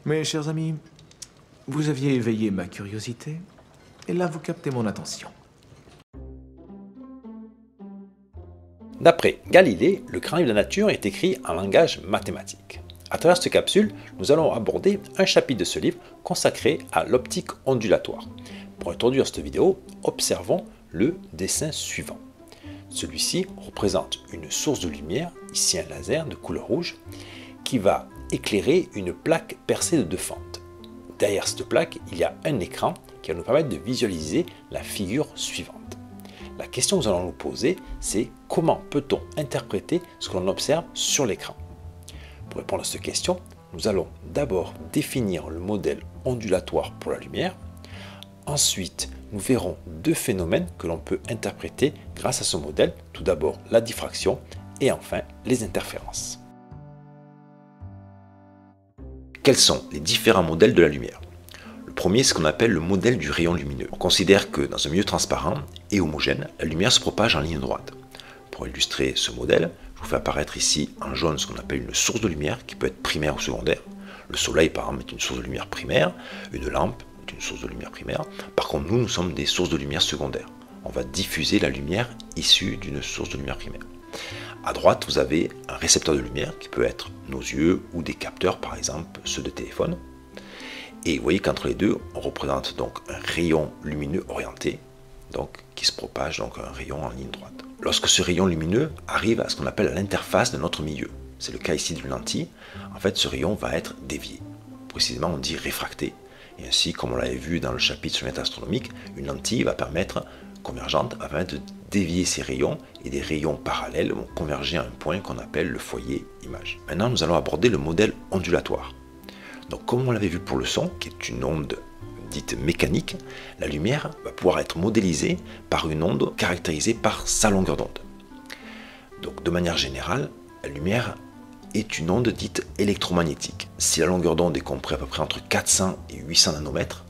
Mes chers amis, vous aviez éveillé ma curiosité, et là vous captez mon attention. D'après Galilée, le grand livre de la nature est écrit en langage mathématique. À travers cette capsule, nous allons aborder un chapitre de ce livre consacré à l'optique ondulatoire. Pour introduire cette vidéo, observons le dessin suivant. Celui-ci représente une source de lumière, ici un laser de couleur rouge, qui va éclairer une plaque percée de 2 fentes. Derrière cette plaque, il y a un écran qui va nous permettre de visualiser la figure suivante. La question que nous allons nous poser, c'est comment peut-on interpréter ce que l'on observe sur l'écran? Pour répondre à cette question, nous allons d'abord définir le modèle ondulatoire pour la lumière. Ensuite, nous verrons 2 phénomènes que l'on peut interpréter grâce à ce modèle. Tout d'abord, la diffraction et enfin les interférences. Quels sont les différents modèles de la lumière? Le premier, c'est ce qu'on appelle le modèle du rayon lumineux. On considère que dans un milieu transparent et homogène, la lumière se propage en ligne droite. Pour illustrer ce modèle, je vous fais apparaître ici en jaune ce qu'on appelle une source de lumière qui peut être primaire ou secondaire. Le soleil, par exemple, est une source de lumière primaire, une lampe est une source de lumière primaire. Par contre, nous sommes des sources de lumière secondaires. On va diffuser la lumière issue d'une source de lumière primaire. À droite, vous avez un récepteur de lumière qui peut être nos yeux ou des capteurs, par exemple ceux de téléphone. Et vous voyez qu'entre les deux, on représente donc un rayon lumineux orienté, donc qui se propage, donc un rayon en ligne droite. Lorsque ce rayon lumineux arrive à ce qu'on appelle l'interface de notre milieu, c'est le cas ici d'une lentille, en fait ce rayon va être dévié. Précisément on dit réfracté. Et ainsi, comme on l'avait vu dans le chapitre sur les méthodes astronomiques, une lentille va permettre, convergente, va permettre de dévier ces rayons et des rayons parallèles vont converger à un point qu'on appelle le foyer image. Maintenant nous allons aborder le modèle ondulatoire. Donc comme on l'avait vu pour le son, qui est une onde dite mécanique, la lumière va pouvoir être modélisée par une onde caractérisée par sa longueur d'onde. Donc de manière générale, la lumière est une onde dite électromagnétique. Si la longueur d'onde est comprise à peu près entre 400 et 800 nanomètres,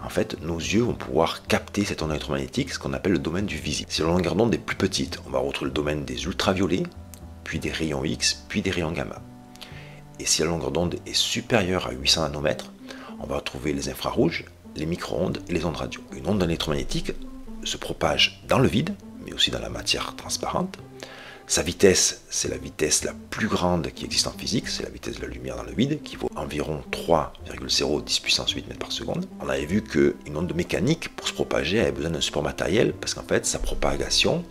en fait, nos yeux vont pouvoir capter cette onde électromagnétique, ce qu'on appelle le domaine du visible. Si la longueur d'onde est plus petite, on va retrouver le domaine des ultraviolets, puis des rayons X, puis des rayons gamma. Et si la longueur d'onde est supérieure à 800 nanomètres, on va retrouver les infrarouges, les micro-ondes et les ondes radio. Une onde électromagnétique se propage dans le vide, mais aussi dans la matière transparente. Sa vitesse, c'est la vitesse la plus grande qui existe en physique, c'est la vitesse de la lumière dans le vide, qui vaut environ 3,010 puissance 8 mètres par seconde. On avait vu qu'une onde mécanique, pour se propager, avait besoin d'un support matériel, parce qu'en fait, sa propagation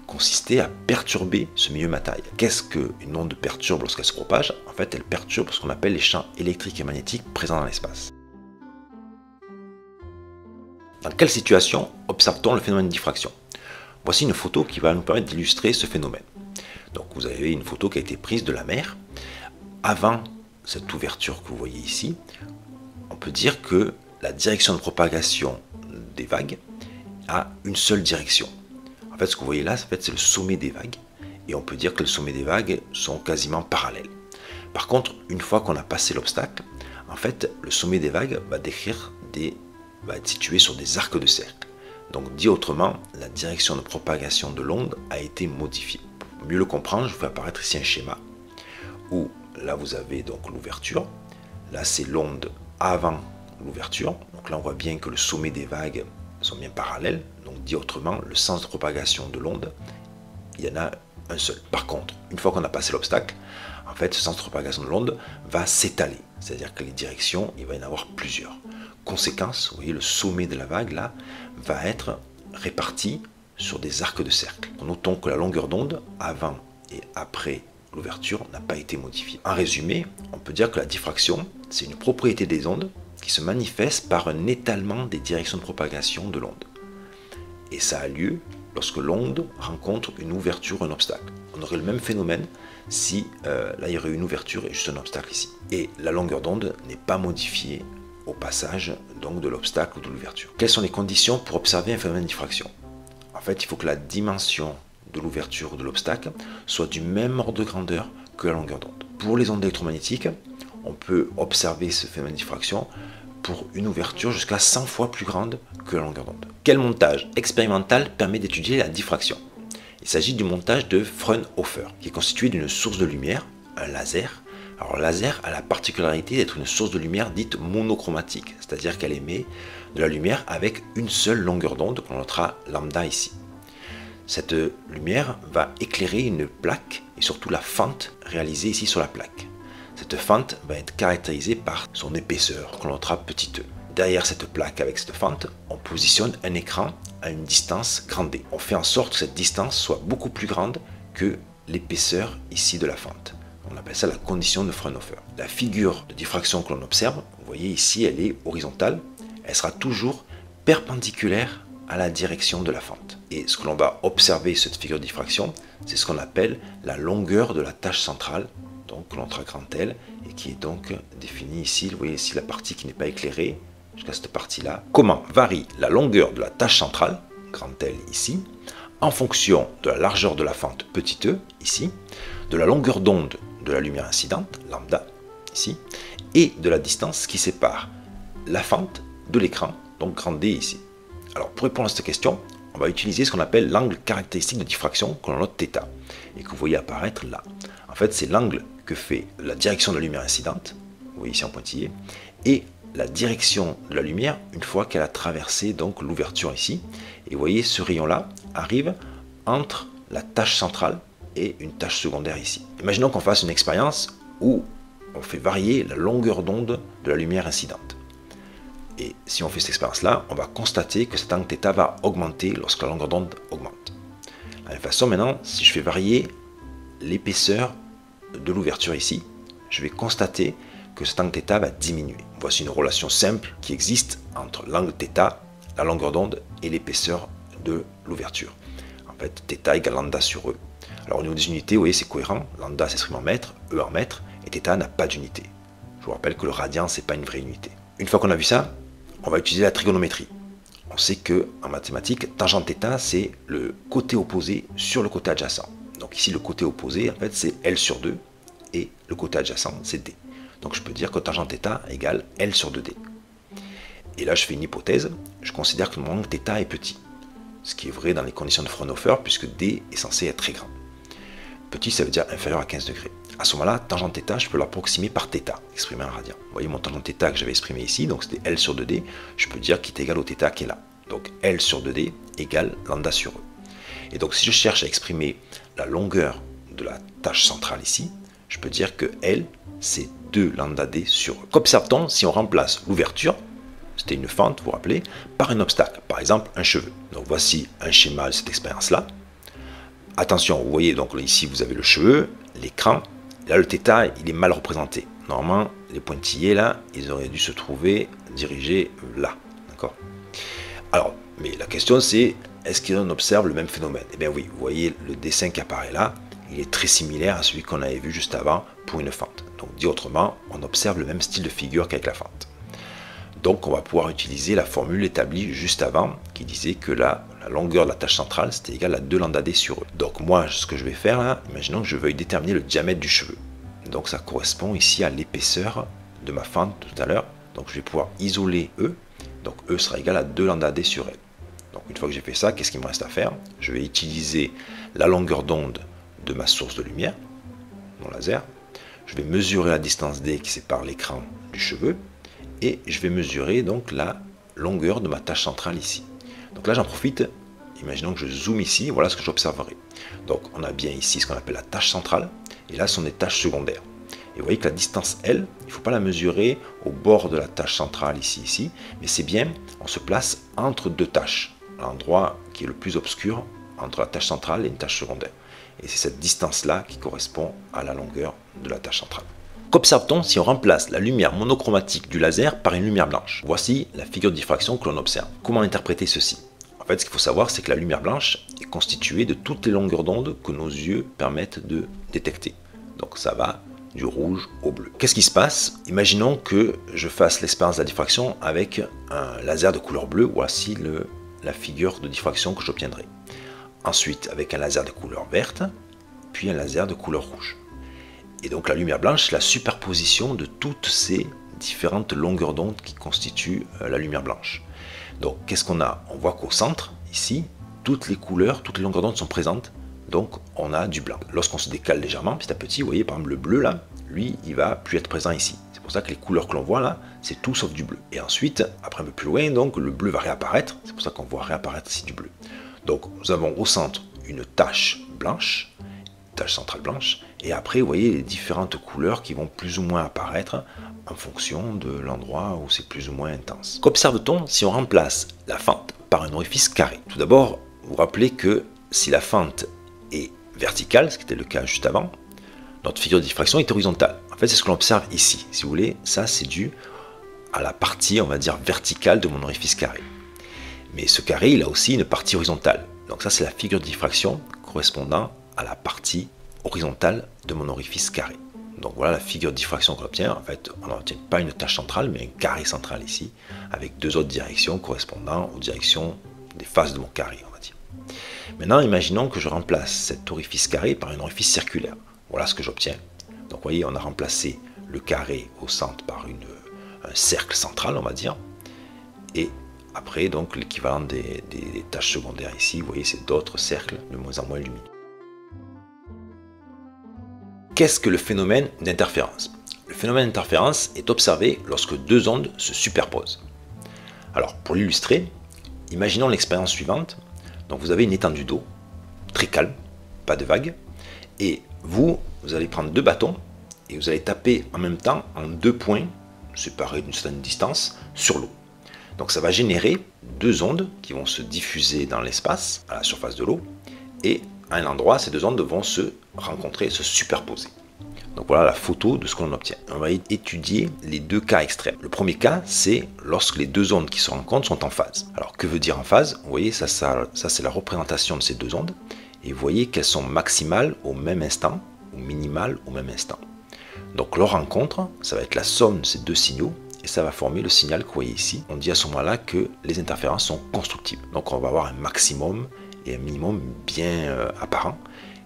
consistait à perturber ce milieu matériel. Qu'est-ce qu'une onde perturbe lorsqu'elle se propage? En fait, elle perturbe ce qu'on appelle les champs électriques et magnétiques présents dans l'espace. Dans quelle situation observe-t-on le phénomène de diffraction? Voici une photo qui va nous permettre d'illustrer ce phénomène. Donc vous avez une photo qui a été prise de la mer. Avant cette ouverture que vous voyez ici, on peut dire que la direction de propagation des vagues a une seule direction. En fait, ce que vous voyez là, c'est le sommet des vagues. Et on peut dire que le sommet des vagues sont quasiment parallèles. Par contre, une fois qu'on a passé l'obstacle, en fait, le sommet des vagues va être situé sur des arcs de cercle. Donc dit autrement, la direction de propagation de l'onde a été modifiée. Pour mieux le comprendre, je vous fais apparaître ici un schéma où là vous avez donc l'ouverture, là c'est l'onde avant l'ouverture, donc là on voit bien que le sommet des vagues sont bien parallèles, donc dit autrement, le sens de propagation de l'onde, il y en a un seul. Par contre, une fois qu'on a passé l'obstacle, en fait ce sens de propagation de l'onde va s'étaler, c'est-à-dire que les directions, il va y en avoir plusieurs. Conséquence, vous voyez le sommet de la vague là va être réparti sur des arcs de cercle. Notons que la longueur d'onde avant et après l'ouverture n'a pas été modifiée. En résumé, on peut dire que la diffraction, c'est une propriété des ondes qui se manifeste par un étalement des directions de propagation de l'onde. Et ça a lieu lorsque l'onde rencontre une ouverture ou un obstacle. On aurait le même phénomène si là il y aurait une ouverture et juste un obstacle ici. Et la longueur d'onde n'est pas modifiée au passage donc de l'obstacle ou de l'ouverture. Quelles sont les conditions pour observer un phénomène de diffraction? En fait, il faut que la dimension de l'ouverture ou de l'obstacle soit du même ordre de grandeur que la longueur d'onde. Pour les ondes électromagnétiques, on peut observer ce phénomène de diffraction pour une ouverture jusqu'à 100 fois plus grande que la longueur d'onde. Quel montage expérimental permet d'étudier la diffraction? Il s'agit du montage de Fraunhofer, qui est constitué d'une source de lumière, un laser, Alors le laser a la particularité d'être une source de lumière dite monochromatique, c'est-à-dire qu'elle émet de la lumière avec une seule longueur d'onde qu'on notera lambda ici. Cette lumière va éclairer une plaque et surtout la fente réalisée ici sur la plaque. Cette fente va être caractérisée par son épaisseur qu'on notera petit e. Derrière cette plaque avec cette fente, on positionne un écran à une distance grande D. On fait en sorte que cette distance soit beaucoup plus grande que l'épaisseur ici de la fente. On appelle ça la condition de Fraunhofer. La figure de diffraction que l'on observe, vous voyez ici, elle est horizontale. Elle sera toujours perpendiculaire à la direction de la fente. Et ce que l'on va observer, cette figure de diffraction, c'est ce qu'on appelle la longueur de la tache centrale, donc que l'on notera grand L, et qui est donc définie ici. Vous voyez ici la partie qui n'est pas éclairée, jusqu'à cette partie-là. Comment varie la longueur de la tache centrale, grand L ici, en fonction de la largeur de la fente, petit e, ici, de la longueur d'onde de la lumière incidente, lambda, ici, et de la distance qui sépare la fente de l'écran, donc grand D ici. Alors pour répondre à cette question, on va utiliser ce qu'on appelle l'angle caractéristique de diffraction, que l'on note θ, et que vous voyez apparaître là. En fait, c'est l'angle que fait la direction de la lumière incidente, vous voyez ici en pointillé, et la direction de la lumière une fois qu'elle a traversé donc l'ouverture ici. Et vous voyez, ce rayon-là arrive entre la tache centrale et une tache secondaire ici. Imaginons qu'on fasse une expérience où on fait varier la longueur d'onde de la lumière incidente. Et si on fait cette expérience-là, on va constater que cet angle θ va augmenter lorsque la longueur d'onde augmente. De la même façon, maintenant, si je fais varier l'épaisseur de l'ouverture ici, je vais constater que cet angle θ va diminuer. Voici une relation simple qui existe entre l'angle θ, la longueur d'onde et l'épaisseur de l'ouverture. En fait, θ égale lambda sur E. Alors au niveau des unités, vous voyez, c'est cohérent. Lambda s'exprime en mètres, E en mètres, et θ n'a pas d'unité. Je vous rappelle que le radian, c'est pas une vraie unité. Une fois qu'on a vu ça, on va utiliser la trigonométrie. On sait que en mathématiques, tangente θ, c'est le côté opposé sur le côté adjacent. Donc ici, le côté opposé, en fait, c'est L sur 2, et le côté adjacent, c'est D. Donc je peux dire que tangente θ égale L sur 2D. Et là, je fais une hypothèse. Je considère que mon angle θ est petit. Ce qui est vrai dans les conditions de Fraunhofer, puisque D est censé être très grand. Petit, ça veut dire inférieur à 15 degrés. À ce moment-là, tangente θ, je peux l'approximer par θ, exprimé en radian. Vous voyez mon tangente θ que j'avais exprimé ici, donc c'était L sur 2D. Je peux dire qu'il est égal au θ qui est là. Donc L sur 2D égale lambda sur E. Et donc si je cherche à exprimer la longueur de la tache centrale ici, je peux dire que L, c'est 2 lambda D sur E. Qu'observe-t-on si on remplace l'ouverture, c'était une fente, vous vous rappelez, par un obstacle, par exemple un cheveu. Donc voici un schéma de cette expérience-là. Attention, vous voyez, donc ici vous avez le cheveu, l'écran. Là, le θ, il est mal représenté. Normalement, les pointillés là, ils auraient dû se trouver dirigés là. D'accord? Alors, mais la question c'est, est-ce qu'on observe le même phénomène? Eh bien oui, vous voyez le dessin qui apparaît là, il est très similaire à celui qu'on avait vu juste avant pour une fente. Donc, dit autrement, on observe le même style de figure qu'avec la fente. Donc, on va pouvoir utiliser la formule établie juste avant, qui disait que la longueur de la tache centrale, c'était égal à 2 lambda D sur E. Donc, moi, ce que je vais faire là, imaginons que je veuille déterminer le diamètre du cheveu. Donc, ça correspond ici à l'épaisseur de ma fente tout à l'heure. Donc, je vais pouvoir isoler E. Donc, E sera égal à 2 lambda D sur L. Donc, une fois que j'ai fait ça, qu'est-ce qu'il me reste à faire? Je vais utiliser la longueur d'onde de ma source de lumière, mon laser. Je vais mesurer la distance D qui sépare l'écran du cheveu. Et je vais mesurer donc la longueur de ma tache centrale ici. Donc là, j'en profite. Imaginons que je zoome ici. Voilà ce que j'observerai. Donc, on a bien ici ce qu'on appelle la tache centrale. Et là, ce sont des taches secondaires. Et vous voyez que la distance L, il ne faut pas la mesurer au bord de la tache centrale ici. Mais c'est bien, on se place entre deux taches. À l'endroit qui est le plus obscur entre la tache centrale et une tache secondaire. Et c'est cette distance-là qui correspond à la longueur de la tache centrale. Qu'observe-t-on si on remplace la lumière monochromatique du laser par une lumière blanche? Voici la figure de diffraction que l'on observe. Comment interpréter ceci? En fait, ce qu'il faut savoir, c'est que la lumière blanche est constituée de toutes les longueurs d'onde que nos yeux permettent de détecter. Donc ça va du rouge au bleu. Qu'est-ce qui se passe? Imaginons que je fasse l'expérience de la diffraction avec un laser de couleur bleue. Voici la figure de diffraction que j'obtiendrai. Ensuite, avec un laser de couleur verte, puis un laser de couleur rouge. Et donc la lumière blanche, c'est la superposition de toutes ces différentes longueurs d'onde qui constituent la lumière blanche. Donc qu'est-ce qu'on a? On voit qu'au centre, ici, toutes les couleurs, toutes les longueurs d'onde sont présentes, donc on a du blanc. Lorsqu'on se décale légèrement, petit à petit, vous voyez par exemple le bleu là, lui, il va plus être présent ici. C'est pour ça que les couleurs que l'on voit là, c'est tout sauf du bleu. Et ensuite, après un peu plus loin, donc le bleu va réapparaître. C'est pour ça qu'on voit réapparaître ici du bleu. Donc nous avons au centre une tache blanche, tache centrale blanche, et après vous voyez les différentes couleurs qui vont plus ou moins apparaître en fonction de l'endroit où c'est plus ou moins intense. Qu'observe-t-on si on remplace la fente par un orifice carré? Tout d'abord, vous rappelez que si la fente est verticale, ce qui était le cas juste avant, notre figure de diffraction est horizontale. En fait, c'est ce que l'on observe ici. Si vous voulez, ça c'est dû à la partie, on va dire, verticale de mon orifice carré. Mais ce carré, il a aussi une partie horizontale. Donc ça, c'est la figure de diffraction correspondant à la partie horizontale de mon orifice carré. Donc voilà la figure de diffraction qu'on obtient. En fait, on n'obtient pas une tache centrale, mais un carré central ici, avec deux autres directions correspondant aux directions des faces de mon carré, on va dire. Maintenant, imaginons que je remplace cet orifice carré par un orifice circulaire. Voilà ce que j'obtiens. Donc vous voyez, on a remplacé le carré au centre par un cercle central, on va dire. Et après, donc l'équivalent des taches secondaires ici, vous voyez, c'est d'autres cercles de moins en moins lumineux. Qu'est-ce que le phénomène d'interférence? Le phénomène d'interférence est observé lorsque deux ondes se superposent. Alors, pour l'illustrer, imaginons l'expérience suivante. Donc, vous avez une étendue d'eau, très calme, pas de vagues, et vous allez prendre deux bâtons et vous allez taper en même temps en deux points, séparés d'une certaine distance, sur l'eau. Donc, ça va générer deux ondes qui vont se diffuser dans l'espace, à la surface de l'eau, et à un endroit, ces deux ondes vont se rencontrer, se superposer. Donc voilà la photo de ce qu'on obtient. On va étudier les deux cas extrêmes. Le premier cas, c'est lorsque les deux ondes qui se rencontrent sont en phase. Alors que veut dire en phase? Vous voyez, ça c'est la représentation de ces deux ondes. Et vous voyez qu'elles sont maximales au même instant, ou minimales au même instant. Donc leur rencontre, ça va être la somme de ces deux signaux, et ça va former le signal que vous voyez ici. On dit à ce moment-là que les interférences sont constructives. Donc on va avoir un maximum et un minimum bien apparent.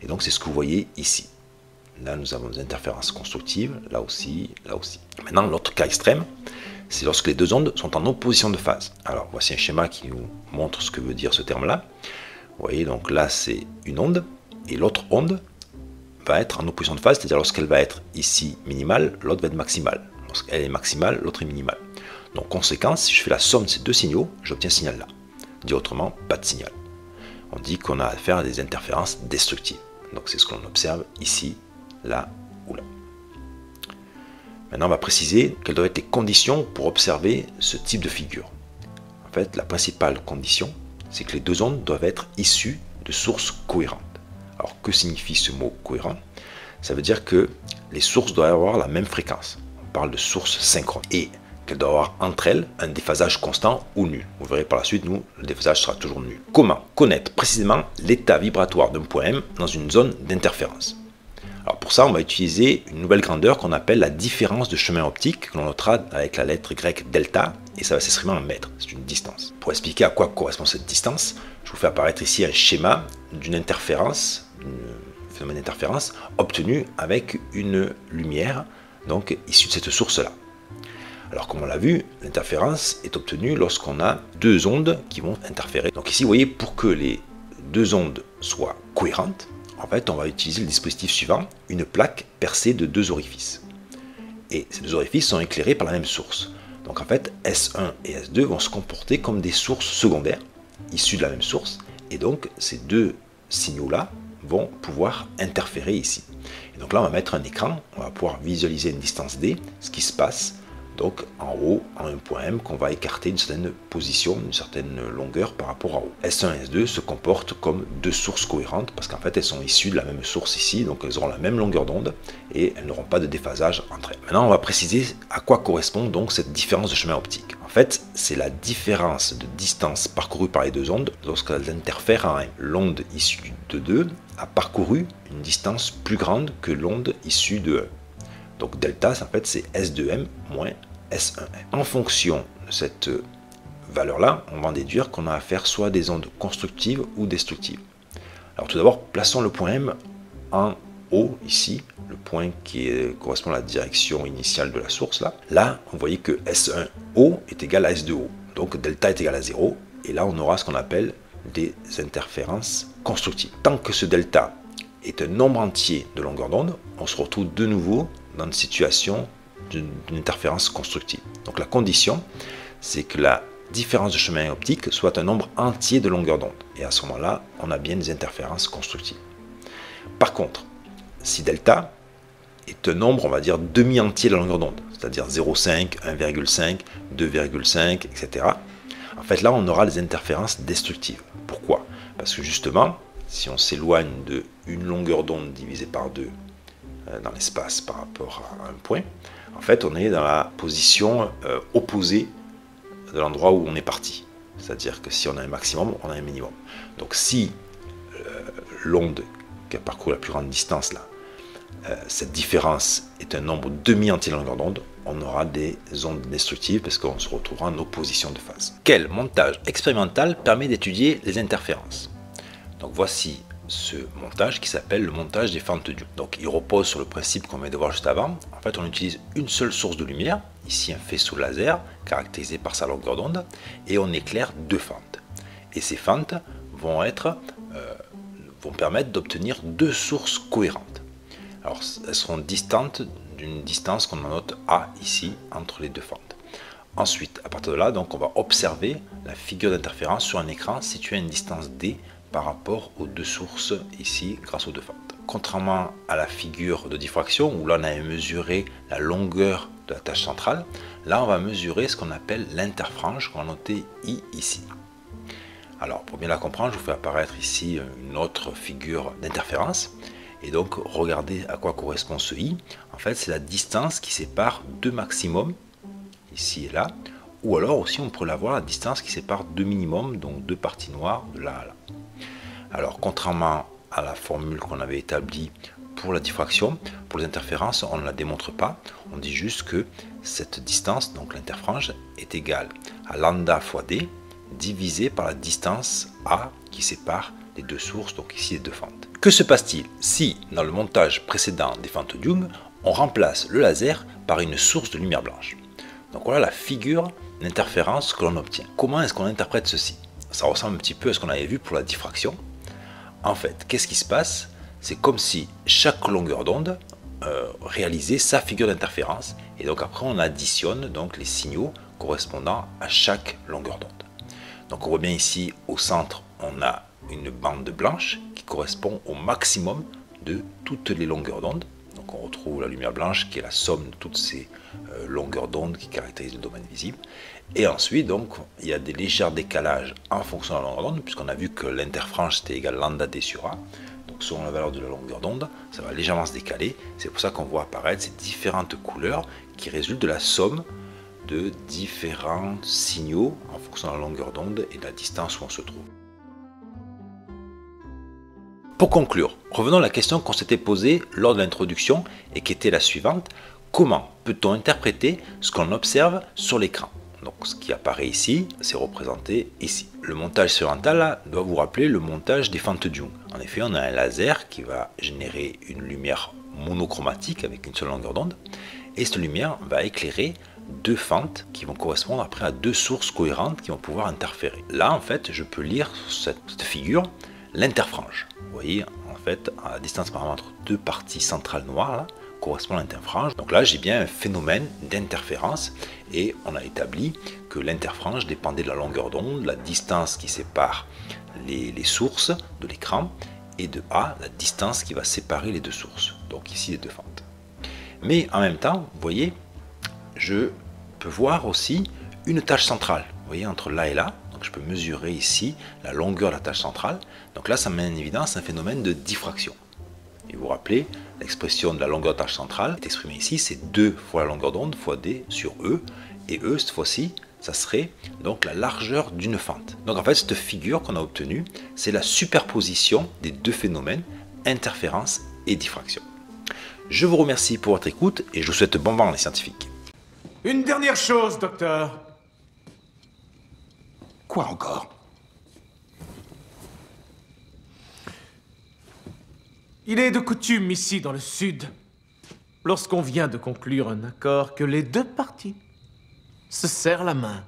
Et donc c'est ce que vous voyez ici. Là nous avons des interférences constructives, là aussi, là aussi. Maintenant l'autre cas extrême, c'est lorsque les deux ondes sont en opposition de phase. Alors voici un schéma qui nous montre ce que veut dire ce terme-là. Vous voyez, donc là c'est une onde, et l'autre onde va être en opposition de phase, c'est-à-dire lorsqu'elle va être ici minimale, l'autre va être maximale. Lorsqu'elle est maximale, l'autre est minimale. Donc conséquence, si je fais la somme de ces deux signaux, j'obtiens ce signal-là. Dit autrement, pas de signal. On dit qu'on a affaire à des interférences destructives. Donc c'est ce qu'on observe ici, là ou là. Maintenant on va préciser quelles doivent être les conditions pour observer ce type de figure. En fait, la principale condition, c'est que les deux ondes doivent être issues de sources cohérentes. Alors que signifie ce mot cohérent? Ça veut dire que les sources doivent avoir la même fréquence. On parle de sources synchrones. Et qu'elles doivent avoir entre elles un déphasage constant ou nul. Vous verrez par la suite, nous, le déphasage sera toujours nul. Comment connaître précisément l'état vibratoire d'un point M dans une zone d'interférence? Alors pour ça, on va utiliser une nouvelle grandeur qu'on appelle la différence de chemin optique, que l'on notera avec la lettre grecque delta, et ça va s'exprimer en mètres, c'est une distance. Pour expliquer à quoi correspond cette distance, je vous fais apparaître ici un schéma d'une interférence, un phénomène d'interférence, obtenu avec une lumière, donc issue de cette source-là. Alors comme on l'a vu, l'interférence est obtenue lorsqu'on a deux ondes qui vont interférer. Donc ici, vous voyez, pour que les deux ondes soient cohérentes, en fait, on va utiliser le dispositif suivant, une plaque percée de deux orifices. Et ces deux orifices sont éclairés par la même source. Donc en fait, S1 et S2 vont se comporter comme des sources secondaires, issues de la même source, et donc ces deux signaux-là vont pouvoir interférer ici. Et donc là, on va mettre un écran, on va pouvoir visualiser une distance D, ce qui se passe donc en haut, en un point M, qu'on va écarter d'une certaine position, d'une certaine longueur par rapport à haut. S1 et S2 se comportent comme deux sources cohérentes, parce qu'en fait elles sont issues de la même source ici, donc elles auront la même longueur d'onde, et elles n'auront pas de déphasage entre elles. Maintenant on va préciser à quoi correspond donc cette différence de chemin optique. En fait, c'est la différence de distance parcourue par les deux ondes lorsqu'elles interfèrent en M. L'onde issue de 2 a parcouru une distance plus grande que l'onde issue de 1. Donc delta, en fait, c'est S2M moins S1M. En fonction de cette valeur-là, on va en déduire qu'on a affaire soit à des ondes constructives ou destructives. Alors tout d'abord, plaçons le point M en haut, ici, le point qui correspond à la direction initiale de la source. Là, vous voyez que S1O est égal à S2O. Donc delta est égal à 0. Et là, on aura ce qu'on appelle des interférences constructives. Tant que ce delta est un nombre entier de longueur d'onde, on se retrouve de nouveau dans une situation d'une interférence constructive. Donc la condition, c'est que la différence de chemin optique soit un nombre entier de longueur d'onde. Et à ce moment-là, on a bien des interférences constructives. Par contre, si delta est un nombre, on va dire, demi-entier de la longueur d'onde, c'est-à-dire 0,5, 1,5, 2,5, etc. En fait, là, on aura des interférences destructives. Pourquoi? Parce que justement, si on s'éloigne de une longueur d'onde divisée par 2 dans l'espace par rapport à un point, en fait, on est dans la position opposée de l'endroit où on est parti. C'est-à-dire que si on a un maximum, on a un minimum. Donc si l'onde qui a parcouru la plus grande distance, là, cette différence est un nombre demi-entier de longueur d'onde, on aura des ondes destructives parce qu'on se retrouvera en opposition de phase. Quel montage expérimental permet d'étudier les interférences? Donc voici ce montage qui s'appelle le montage des fentes Young. Donc il repose sur le principe qu'on vient de voir juste avant. En fait, on utilise une seule source de lumière, ici un faisceau laser caractérisé par sa longueur d'onde, et on éclaire deux fentes. Et ces fentes vont permettre d'obtenir deux sources cohérentes. Alors elles seront distantes d'une distance qu'on note A ici entre les deux fentes. Ensuite, à partir de là, donc, on va observer la figure d'interférence sur un écran situé à une distance D par rapport aux deux sources ici grâce aux deux fentes. Contrairement à la figure de diffraction où là on avait mesuré la longueur de la tâche centrale, là on va mesurer ce qu'on appelle l'interfrange qu'on va noter I ici. Alors pour bien la comprendre, je vous fais apparaître ici une autre figure d'interférence. Et donc regardez à quoi correspond ce I. En fait c'est la distance qui sépare deux maximums, ici et là, ou alors aussi on pourrait l'avoir la distance qui sépare deux minimums, donc deux parties noires de là à là. Alors contrairement à la formule qu'on avait établie pour la diffraction, pour les interférences on ne la démontre pas, on dit juste que cette distance, donc l'interfrange, est égale à lambda fois D divisé par la distance A qui sépare les deux sources, donc ici les deux fentes. Que se passe-t-il si dans le montage précédent des fentes Young, on remplace le laser par une source de lumière blanche? Donc voilà la figure d'interférence que l'on obtient. Comment est-ce qu'on interprète ceci? Ça ressemble un petit peu à ce qu'on avait vu pour la diffraction. En fait, qu'est-ce qui se passe? C'est comme si chaque longueur d'onde réalisait sa figure d'interférence, et donc après on additionne donc les signaux correspondant à chaque longueur d'onde. Donc on voit bien ici au centre on a une bande blanche qui correspond au maximum de toutes les longueurs d'onde. Donc on retrouve la lumière blanche qui est la somme de toutes ces longueurs d'onde qui caractérisent le domaine visible. Et ensuite, donc, il y a des légers décalages en fonction de la longueur d'onde, puisqu'on a vu que l'interfrange c'était égal lambda d sur A. Donc selon la valeur de la longueur d'onde, ça va légèrement se décaler. C'est pour ça qu'on voit apparaître ces différentes couleurs qui résultent de la somme de différents signaux en fonction de la longueur d'onde et de la distance où on se trouve. Pour conclure, revenons à la question qu'on s'était posée lors de l'introduction et qui était la suivante. Comment peut-on interpréter ce qu'on observe sur l'écran? Donc ce qui apparaît ici, c'est représenté ici. Le montage expérimental là, doit vous rappeler le montage des fentes Young. En effet, on a un laser qui va générer une lumière monochromatique avec une seule longueur d'onde. Et cette lumière va éclairer deux fentes qui vont correspondre après à deux sources cohérentes qui vont pouvoir interférer. Là, en fait, je peux lire sur cette figure l'interfrange. Vous voyez, en fait, à la distance par exemple entre deux parties centrales noires, là, correspond à l'interfrange. Donc là, j'ai bien un phénomène d'interférence et on a établi que l'interfrange dépendait de la longueur d'onde, la distance qui sépare les sources de l'écran et de A, la distance qui va séparer les deux sources. Donc ici, les deux fentes. Mais en même temps, vous voyez, je peux voir aussi une tâche centrale. Vous voyez, entre là et là. Donc je peux mesurer ici la longueur de la tâche centrale. Donc là, ça met en évidence un phénomène de diffraction. Et vous vous rappelez, l'expression de la longueur de tâche centrale est exprimée ici, c'est 2 fois la longueur d'onde fois D sur E. Et E, cette fois-ci, ça serait donc la largeur d'une fente. Donc en fait, cette figure qu'on a obtenue, c'est la superposition des deux phénomènes, interférence et diffraction. Je vous remercie pour votre écoute et je vous souhaite bon vent les scientifiques. Une dernière chose, docteur. Quoi encore? Il est de coutume ici dans le Sud, lorsqu'on vient de conclure un accord, que les deux parties se serrent la main.